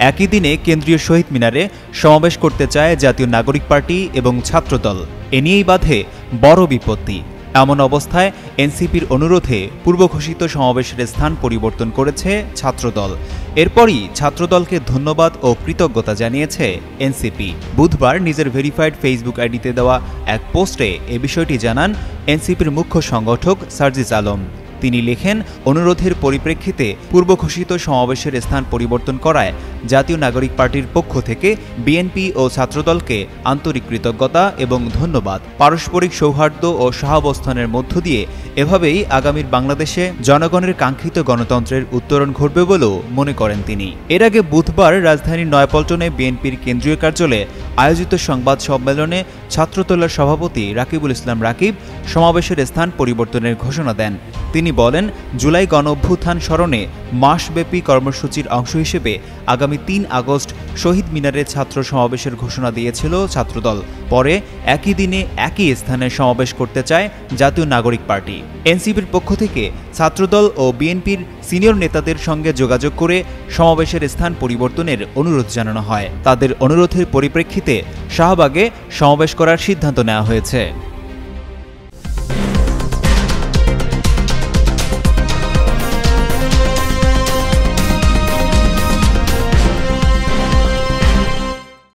একই দিনে কেন্দ্রীয় শহীদ মিনারে সমাবেশ করতে চায় জাতীয় নাগরিক পার্টি এবং ছাত্রদল। এ নিয়েই বাধে বড় বিপত্তি। এমন অবস্থায় এনসিপির অনুরোধে পূর্বঘোষিত সমাবেশের স্থান পরিবর্তন করেছে ছাত্রদল। এরপরই ছাত্রদলকে ধন্যবাদ ও কৃতজ্ঞতা জানিয়েছে এনসিপি। বুধবার নিজের ভেরিফাইড ফেসবুক আইডিতে দেওয়া এক পোস্টে এ বিষয়টি জানান এনসিপির মুখ্য সংগঠক সার্জিস আলম। তিনি লেখেন, অনুরোধের পরিপ্রেক্ষিতে পূর্বঘোষিত সমাবেশের স্থান পরিবর্তন করায় জাতীয় নাগরিক পার্টির পক্ষ থেকে বিএনপি ও ছাত্রদলকে আন্তরিক কৃতজ্ঞতা এবং ধন্যবাদ। পারস্পরিক সৌহার্দ্য ও সহাবস্থানের মধ্য দিয়ে এভাবেই আগামীর বাংলাদেশে জনগণের কাঙ্ক্ষিত গণতন্ত্রের উত্তরণ ঘটবে বলেও মনে করেন তিনি। এর আগে বুধবার রাজধানীর নয়াপল্টনে বিএনপির কেন্দ্রীয় কার্যালয়ে আয়োজিত সংবাদ সম্মেলনে ছাত্রদলের সভাপতি রাকিবুল ইসলাম রাকিব সমাবেশের স্থান পরিবর্তনের ঘোষণা দেন। তিনি বলেন, জুলাই গণঅভ্যুত্থান স্মরণে মাসব্যাপী কর্মসূচির অংশ হিসেবে আগামী ৩ আগস্ট শহীদ মিনারে ছাত্র সমাবেশের ঘোষণা দিয়েছিল ছাত্রদল। পরে একই দিনে একই স্থানে সমাবেশ করতে চায় জাতীয় নাগরিক পার্টি। এনসিপির পক্ষ থেকে ছাত্রদল ও বিএনপির সিনিয়র নেতাদের সঙ্গে যোগাযোগ করে সমাবেশের স্থান পরিবর্তনের অনুরোধ জানানো হয়। তাদের অনুরোধের পরিপ্রেক্ষিতে শাহবাগে সমাবেশ করার সিদ্ধান্ত নেওয়া হয়েছে।